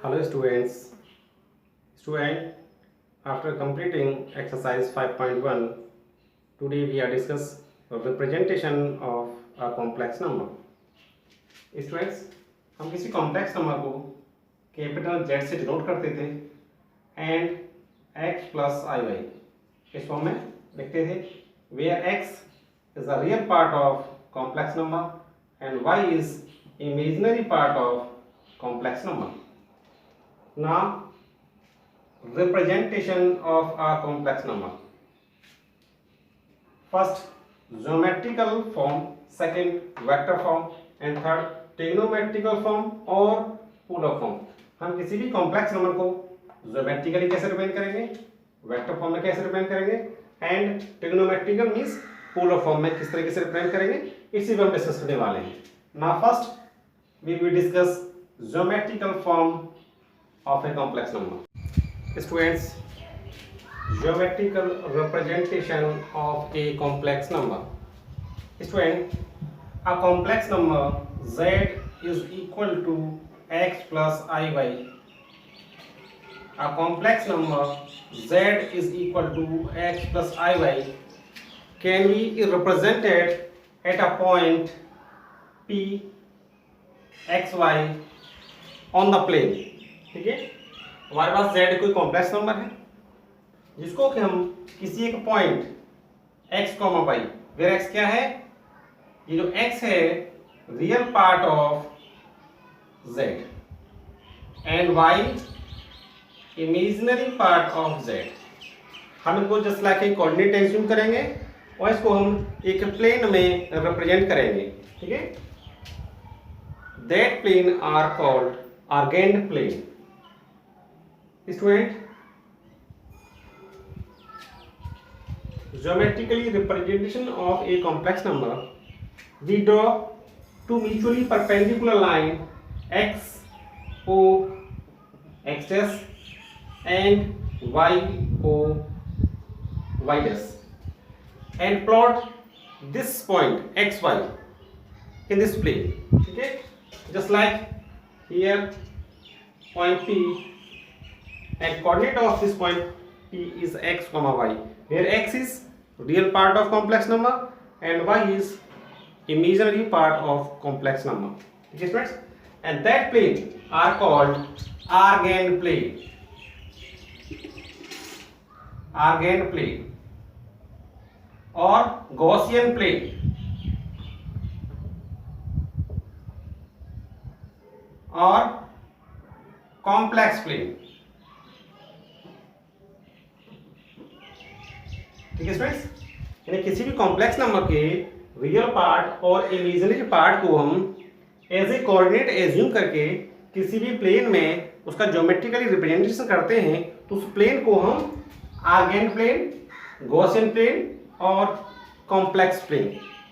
Hello students. After completing exercise 5.1, today we are discuss representation of a complex number. Students, हम किसी complex number को capital Z से denote करते थे and x plus i y इस form में लिखते थे, where x is a real part of complex number and y is imaginary part of complex number. Now representation of a complex number. First geometrical form, second vector form and third trigonometrical form और polar form. हम किसी भी complex number को geometrically कैसे represent करेंगे, vector form में कैसे represent करेंगे and trigonometrical means polar form में किस तरीके से रिप्रेजेंट करेंगे, इसी पे हम डिस्कस करने वाले हैं. Now first we will discuss geometrical form of a complex number. Students, geometrical representation of a complex number. Student, a complex number z is equal to x plus iy. A complex number z is equal to x plus iy can be represented at a point p xy on the plane. ठीक है, हमारे पास z कोई complex number है जिसको कि हम किसी एक point x, y, where x क्या है, ये जो x है रियल पार्ट ऑफ z एंड y imaginary part of z. हम इनको जस्ट लाइक एक कोऑर्डिनेट एज्यूम करेंगे और इसको हम एक प्लेन में रिप्रेजेंट करेंगे. ठीक है, that plane are called Argand plane. Student, geometrically representation of a complex number, we draw two mutually perpendicular line x o x dash and y o y dash and plot this point xy in this plane. Okay, just like here point P and coordinate of this point P is x comma y, where x is real part of complex number and y is imaginary part of complex number. Okay friends, and that plane are called Argand plane. Argand plane or Gaussian plane or complex plane. ठीक है friends, यानी किसी भी complex number के real part और imaginary part को हम as a coordinate assume करके किसी भी प्लेन में उसका ज्योमेट्रिकली रिप्रेजेंटेशन करते हैं तो उस प्लेन को हम आर्गेंड प्लेन, गॉसियन प्लेन और कॉम्प्लेक्स प्लेन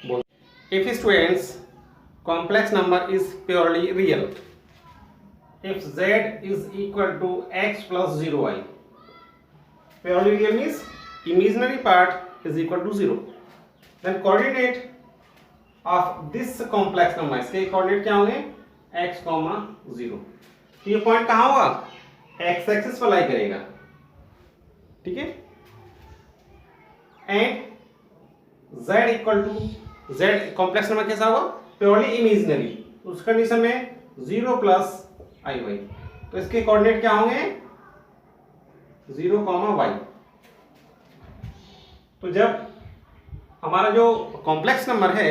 बोलते हैं. If students complex number is purely real, if z is equal to x plus 0y, purely real means imaginary part is equal to 0, then coordinate of this complex number, इसके coordinate क्या होंगे x, 0. तो ये point कहाँ होगा, x axis पर लाई करेगा. ठीक है, and z equal to z complex number कैसा होगा, प्योरली इमेजिनरी. उस कंडीशन में 0 प्लस आई वाई, तो इसके कोऑर्डिनेट क्या होंगे 0, y. तो जब हमारा जो कॉम्प्लेक्स नंबर है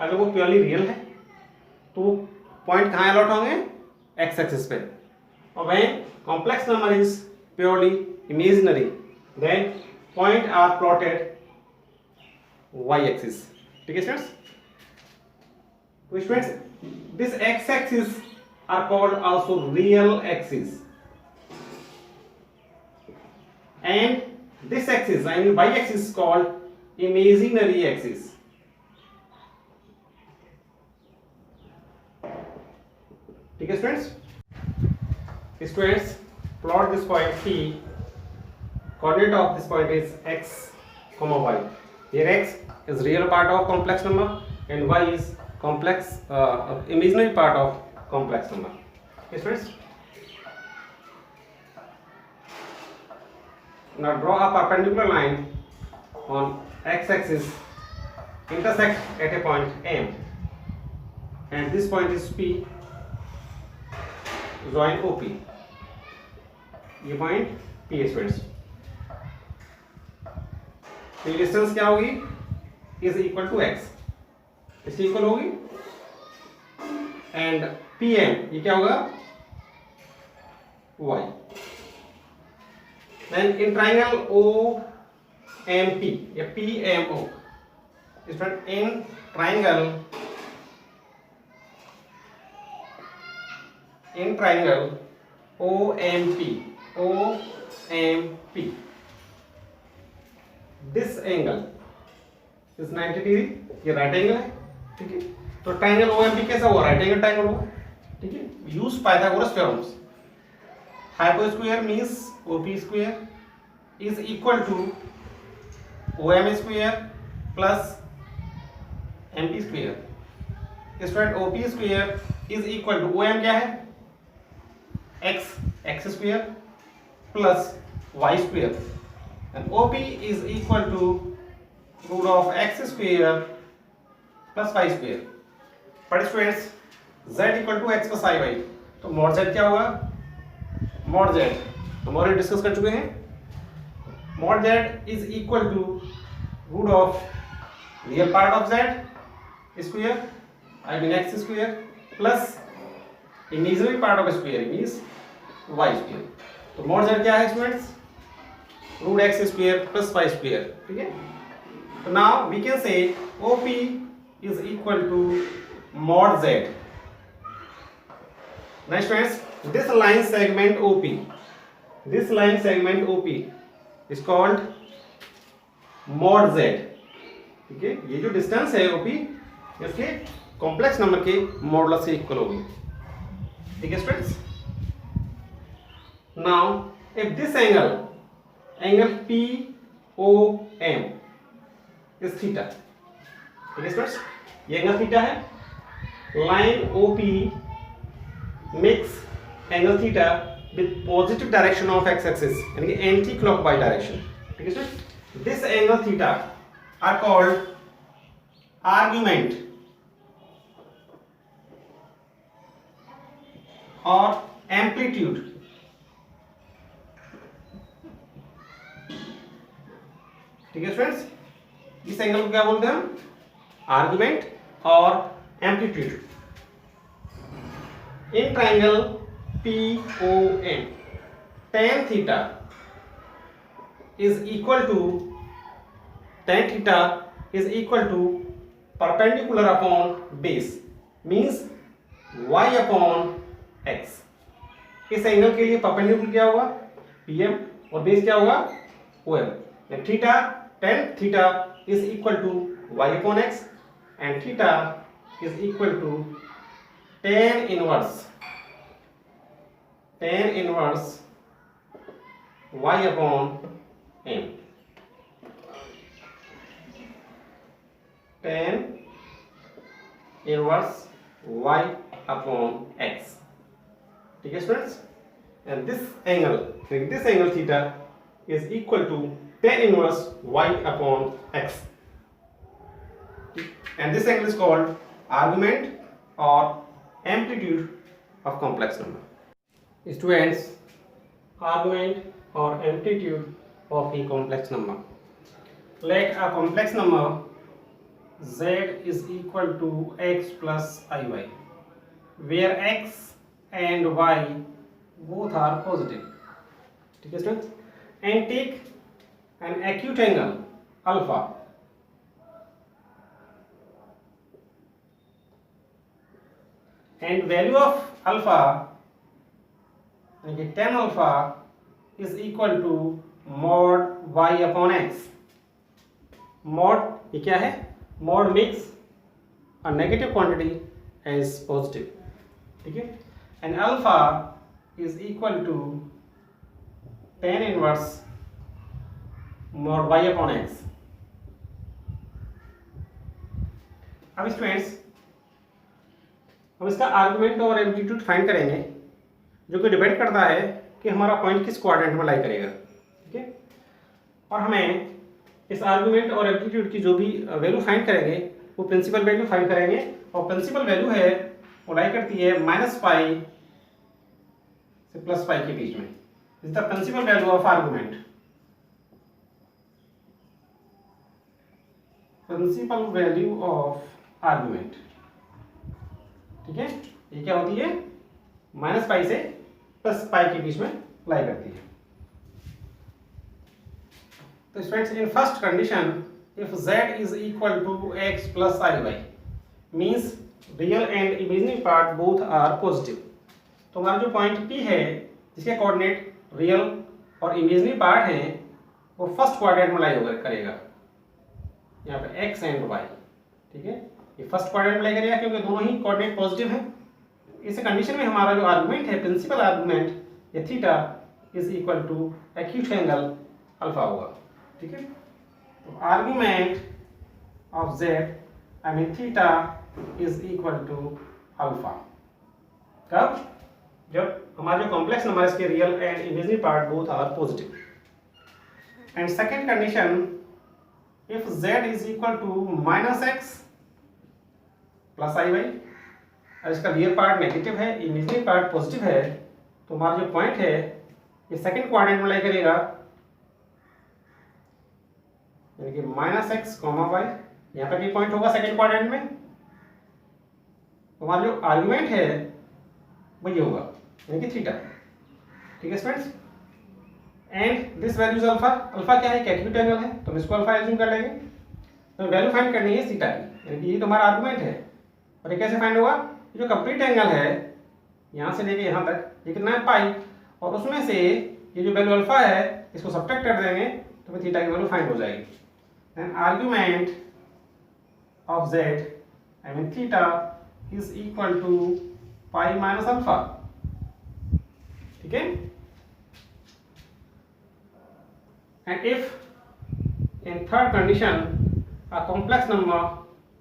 अगर वो प्योरली रियल है तो पॉइंट कहाँ अलॉट होंगे x एक्सिस पे, और when complex number is purely imaginary then point are plotted y axis. ठीक है स्टूडेंट्स, तो students this x axis are called also real axis and this axis, I mean y axis, is called imaginary axis. ठीक है students, plot this point P, coordinate of this point is x comma y, here x is real part of complex number and y is complex imaginary part of complex number. Yes friends, Now draw a perpendicular line on x-axis intersect at a point M, and this point is P. Join OP. ये point P है students. तो distance क्या होगी? Is equal to x, इसकी equal होगी। And PM ये क्या होगा? Y. Then in triangle OMP या PMO, in triangle OMP this angle is 90 degree, ये राइट एंगल है, ठीक है। तो ट्राइंगल OMP कैसा हुआ? राइट एंगल ट्राइंगल हुआ, ठीक है। Use Pythagoras theorems. Hypo square means OP square is equal to OM square plus MP square. Student OP square is equal to OM क्या है? x square plus y square, and OP is equal to root of x square plus y square। पर students z equal to x plus y, तो mod z क्या होगा? Mod z हम already discuss कर चुके हैं। Mod z is equal to root of real part of z square, I mean x square, plus imaginary part of square means y square. तो mod z क्या है students? Root x square plus y square, ठीक है। तो now we can say OP is equal to mod z। Now friends, this line segment OP is called mod z, ठीक है। ये जो डिस्टेंस है OP इसके कॉम्प्लेक्स नंबर के मॉडुलस से इक्वल होगी, ठीक है students. Now if this angle POM is theta, ठीक है स्टूडेंट्स, ये एंगल थीटा है। Line OP makes angle theta with positive direction of x-axis, यानी कि anti-clockwise direction, ठीक है sir. This angle theta are called argument or amplitude, ठीक है स्टूडेंट्स। इस एंगल को क्या बोलते हैं हम? आर्गुमेंट और amplitude. In triangle POM, tan theta is equal to perpendicular upon base, means y upon x। इस एंगल के लिए परपेंडिकुलर क्या होगा? PM, और बेस क्या होगा? OM। tan theta is equal to y upon x, and theta is equal to tan inverse y upon m। tan inverse y upon x, ठीक है students. and this angle theta is equal to tan inverse y upon x, and this angle is called argument or amplitude of complex number। Students, argument or amplitude of a complex number. Let a complex number z is equal to x plus iy, where x and y both are positive, ठीक है students. and take an acute angle alpha and value of alpha, tan alpha is equal to mod y upon x। mod ये क्या है? mod makes a negative quantity as positive, ठीक है। and alpha is equal to tan inverse mod y upon x। अब students हम इसका argument और amplitude find करेंगे, जो कि डिपेंड करता है कि हमारा पॉइंट किस क्वाड्रेंट में लाई करेगा, ठीक है। और हमें इस आर्गुमेंट और एम्पलीट्यूड की जो भी वैल्यू फाइंड करेंगे वो प्रिंसिपल वैल्यू फाइंड करेंगे, और प्रिंसिपल वैल्यू है वो लाई करती है -पाई से +पाई के बीच में। Is the principal value of argument. Principal value of argument, ठीक है, ये क्या होती है, -पाई से +पाई के बीच में लाई करती है। तो students, in first condition if z is equal to x plus iy means real and imaginary part both are positive। तो हमारा जो पॉइंट P है जिसके कोऑर्डिनेट रियल और इमेजिनरी पार्ट हैं वो फर्स्ट क्वाड्रेंट में लाई करेगा, यहाँ पे x एंड y, ठीक है, ये फर्स्ट क्वाड्रेंट में लाई करेगा क्योंकि दोनों ही कोऑर्डिनेट पॉजिटिव हैं। इस कंडीशन में हमारा जो आर्गुमेंट है, प्रिंसिपल आर्गुमेंट, ये theta is equal to acute angle alpha होगा, ठीक है। तो argument of z I mean theta is equal to alpha. कब? जब हमारे जो कॉम्प्लेक्स नंबर है इसके real and imaginary part both are positive. And second condition, if z is equal to -x plus iy, और इसका रियल पार्ट नेगेटिव है, imaginary part positive है, तो हमारा जो पॉइंट है ये सेकेंड क्वाड्रेंट में लाई करेगा, यानी कि -x, y, यहाँ पे भी पॉइंट होगा सेकेंड क्वाड्रेंट में। तो हमारा जो आर्गुमेंट है वो ये होगा, यानी कि थीटा, ठीक है students. And this value is alpha. Alpha क्या है, एक्यूट एंगल है, तो हम इसको अल्फा एज्यूम कर लेंगे। तो वैल्यू फाइंड करनी है थीटा की, यानी कि ये तो हमारा आर्गुमेंट है। और ये कैसे फाइंड होगा, ये जो कंप्लीट एंगल है यहाँ से लेके यहाँ तक, ये कितना है, पाई, और उसमें से ये जो वैल्यू अल्फा है इसको सब्ट्रैक्ट कर देंगे तो फिर थीटा की वैल्यू फाइंड हो जाएगी। Then argument of z, I mean theta, is equal to pi minus alpha, ठीक है। And if in third condition a complex number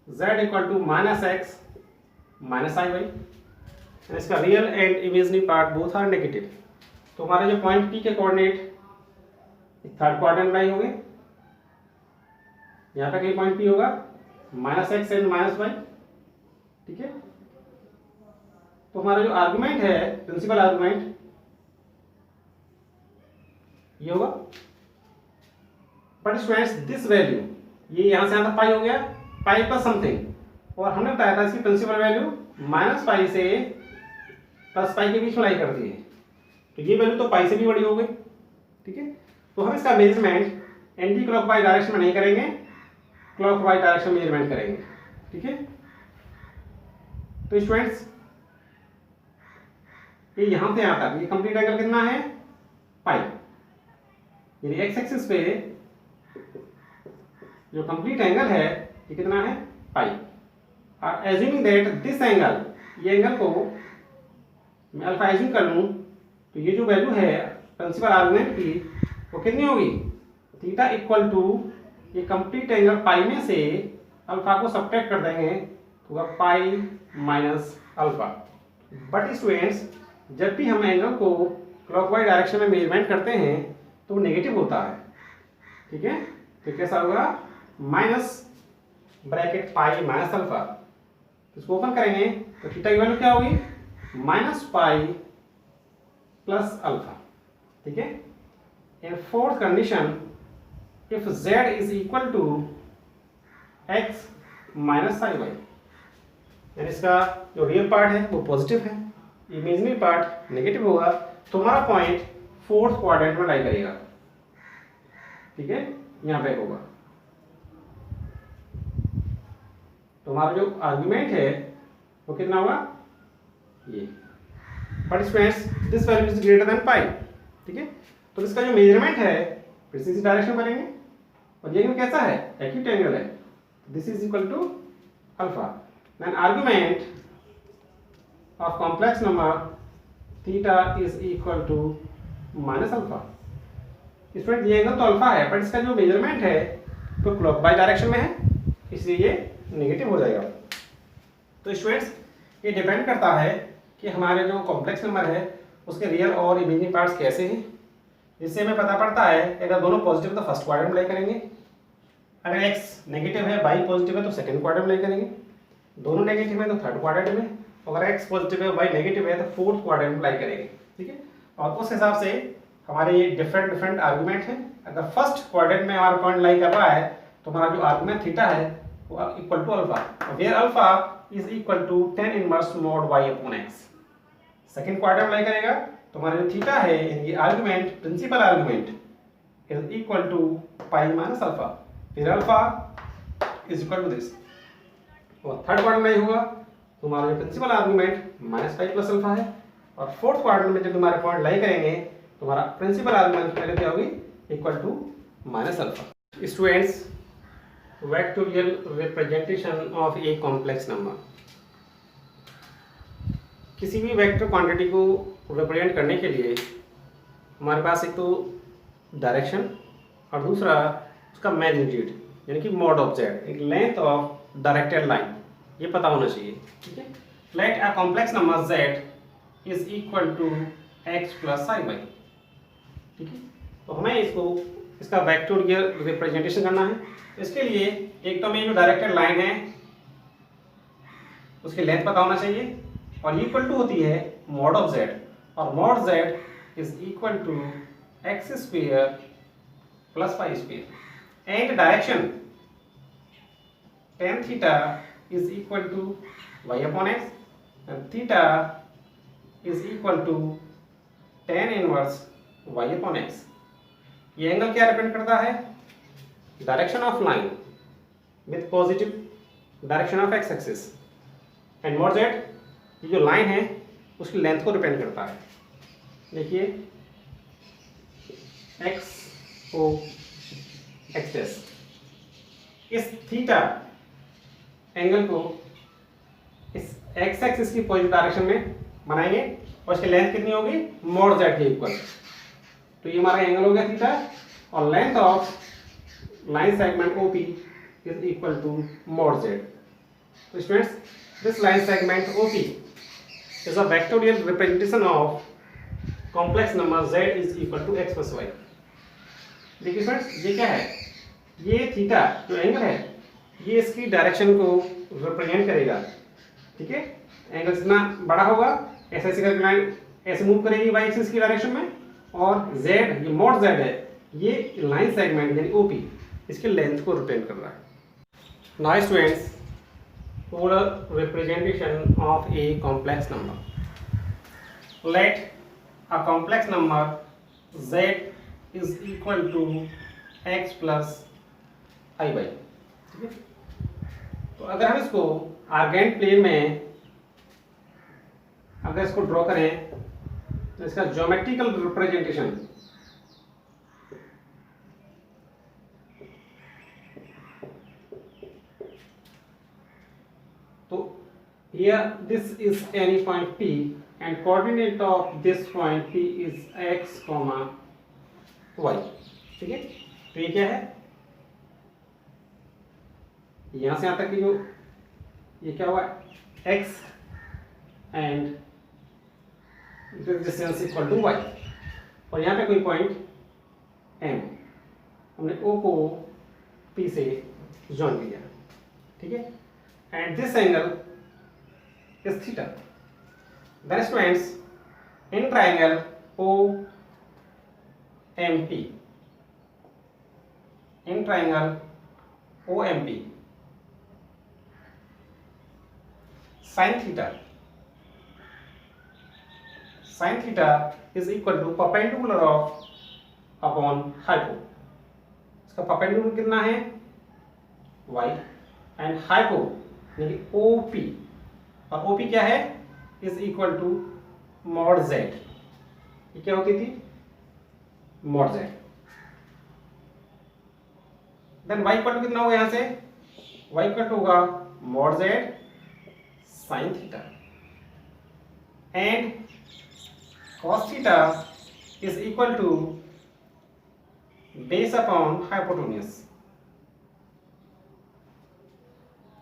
z equal to -x minus iy, and इसका real and imaginary part both are negative, तो हमारे जो point P के coordinate third quadrant में होंगे, यहाँ पे कहीं पॉइंट P होगा -x एंड -y, ठीक है। तो हमारा जो आर्गुमेंट है, प्रिंसिपल आर्गुमेंट, ये होगा। बट स्टूडेंट्स, दिस वैल्यू, ये यहाँ से यहाँ तक पाई हो गया, पाई प्लस समथिंग, और हमने बताया था इसकी प्रिंसिपल वैल्यू -पाई से +पाई के बीच में लाई करती है, तो ये वैल्यू तो पाई से भी बड़ी हो गई, ठीक है। तो हम इसका मेजरमेंट एंटी क्लॉकवाइज डायरेक्शन में नहीं करेंगे, क्लॉकवाइज डायरेक्शन में मेजरमेंट करेंगे, ठीक है। तो स्टूडेंट्स, ये यहां से यहां तक ये कंप्लीट एंगल कितना है, पाई, यानी एक्स एक्सिस पे जो कंप्लीट एंगल है ये कितना है, पाई। एज्यूमिंग दैट दिस एंगल, ये एंगल को मैं अल्फा एज्यूम कर लूं, तो ये जो वैल्यू है प्रिंसिपल आर्गुमेंट की वो कितनी होगी, थीटा इक्वल टू ये कंप्लीट एंगल पाई में से अल्फा को सब्ट्रैक्ट कर देंगे तो होगा पाई माइनस अल्फा। बट स्टूडेंट्स, जब भी हम एंगल को क्लॉकवाइज डायरेक्शन में मेजरमेंट करते हैं तो वो नेगेटिव होता है, ठीक है। तो कैसा होगा, माइनस ब्रैकेट पाई माइनस अल्फा, इसको ओपन करेंगे तो थीटा की वैल्यू क्या होगी, -पाई प्लस अल्फा, ठीक है। In fourth condition, if z is equal to x minus iy, यानी इसका जो रियल पार्ट है वो पॉजिटिव है, इमेजिनरी पार्ट नेगेटिव होगा, तो हमारा पॉइंट फोर्थ क्वाड्रेंट में लाई करेगा, ठीक है, यहाँ पे होगा। तो हमारा जो आर्गुमेंट है वो कितना होगा, ये। But students, this value is greater than pi, ठीक है। तो इसका जो मेजरमेंट है फिर से इसी डायरेक्शन में करेंगे, और ये एंगल कैसा है, एक्यूट एंगल है, this is equal to alpha. Then argument of complex number theta is equal to minus alpha. Student, ये एंगल तो अल्फा है बट इसका जो मेजरमेंट है तो क्लॉकवाइज डायरेक्शन में है, इसलिए ये नेगेटिव हो जाएगा। तो स्टूडेंट्स, ये डिपेंड करता है कि हमारे जो कॉम्प्लेक्स नंबर है उसके रियल और इमेजिनरी पार्ट्स कैसे हैं। जिससे हमें पता पड़ता है कि अगर दोनों पॉजिटिव तो फर्स्ट क्वाड्रेंट में लाई करेंगे, अगर एक्स नेगेटिव है वाई पॉजिटिव है तो सेकंड क्वाड्रेंट में लाई करेंगे, दोनों नेगेटिव है तो थर्ड क्वाड्रेंट में, अगर एक्स पॉजिटिव है वाई नेगेटिव है तो फोर्थ क्वाड्रेंट में लाई करेंगे। ठीक है, और उस हिसाब से हमारे ये डिफरेंट आर्गूमेंट हैं। अगर फर्स्ट क्वाड्रेंट में हमारा पॉइंट लाई कर रहा है तो हमारा जो आर्गूमेंट थीटा है वो equal to alpha, where alpha is equal to tan inverse mod y upon x। Second quadrant में लाई करेगा तो हमारा जो थीटा है यानी argument principal argument is equal to pi minus alpha, फिर alpha is equal to this. और third quadrant में होगा तो हमारा जो principal argument minus pi plus alpha है, और फोर्थ क्वाड्रेंट में जब हमारे पॉइंट लाई करेंगे तो हमारा प्रिंसिपल आर्गूमेंट वैल्यू क्या होगी, equal to minus alpha. Students, vectorial representation of a complex number. किसी भी वेक्टर क्वांटिटी को रिप्रेजेंट करने के लिए हमारे पास एक तो डायरेक्शन और दूसरा उसका मैग्नीट्यूड यानी कि मॉड ऑफ जेड, एक लेंथ ऑफ डायरेक्टेड लाइन, ये पता होना चाहिए। ठीक है, let a complex number z is equal to x plus i y. ठीक है, तो हमें इसका वेक्टोरियल रिप्रेजेंटेशन करना है। इसके लिए एक तो हमें जो डायरेक्टेड लाइन है उसकी लेंथ पता होना चाहिए, और इक्वल टू होती है मॉड ऑफ जेड, और mod z is equal to x square plus y square, and direction tan theta is equal to y upon x, and theta is equal to tan inverse y upon x। ये angle क्या represent करता है, direction of line with positive direction of x axis, and mod z ये जो line है उसकी length को represent करता है। देखिए x o x डैश, इस थीटा एंगल को इस x एक्सिस की पॉजिटिव डायरेक्शन में बनाएंगे और इसकी लेंथ कितनी होगी, मॉड जेड के इक्वल। तो ये हमारा एंगल हो गया थीटा, और length of line segment OP is equal to mod z. तो students, this line segment OP is a vectorial representation of complex number z is equal to x plus y। देखिए friends, ये क्या है, ये theta जो angle है ये इसकी डायरेक्शन को रिप्रेजेंट करेगा। ठीक है, एंगल जितना बड़ा होगा ऐसे ऐसे करके लाइन ऐसे मूव करेगी y एक्सिस की डायरेक्शन में, और z ये मॉड z है, ये लाइन सेगमेंट यानी OP इसके लेंथ को रिप्रेजेंट कर रहा है। Now students, polar representation of a complex number. Let a complex number z is equal to x plus i by। ठीक है, तो अगर हम इसको आर्गेंट प्लेन में अगर इसको ड्रॉ करें तो इसका geometrical representation here this is any point P and coordinate of this point P is x, y। ठीक है, तो ये क्या है, यहां से यहां तक की जो ये क्या हुआ x and distance equal to y, और यहाँ पे कोई पॉइंट M, हमने O को P से जॉइन किया। ठीक है, and this angle is theta। Then students, in triangle OMP, in triangle OMP, sin theta is equal to perpendicular of upon hypo। इसका perpendicular कितना है y, एंड hypo यानी OP, और OP क्या है, is equal to mod z. ये क्या होती थी, mod z. Then y equal to कितना होगा, यहां से y इक्वल टू होगा mod z sine theta, and cos theta is equal to base upon hypotenuse,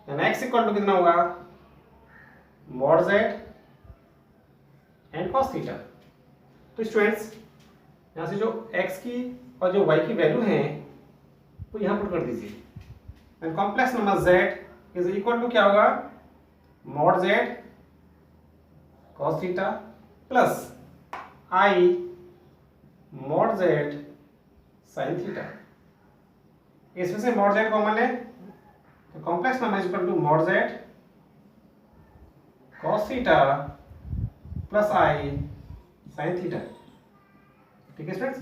and x equal to कितना होगा, mod z and cos theta. तो students, यहाँ से जो x की और जो y की वैल्यू है वो यहाँ पुट कर दीजिए। And complex number z is equal to क्या होगा, mod z cos theta plus i mod z sin theta. इसमें से मॉड z कॉमन है तो complex number is equal to mod z cos theta plus i sin theta. ठीक है students,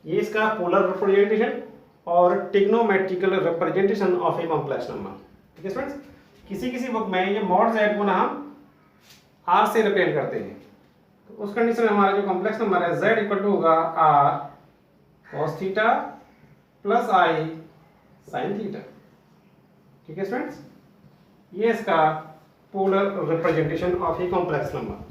ये इसका पोलर रिप्रेजेंटेशन और trigonometrical representation of a complex number. ठीक है स्टूडेंट्स, किसी किसी बुक में ये मॉड z को ना हम r से रिप्रेजेंट करते हैं, तो उस कंडीशन में हमारा जो कॉम्प्लेक्स नंबर है z इक्वल टू होगा r cos theta plus i sin theta. ठीक है स्टूडेंट्स, ये इसका polar representation of a complex number.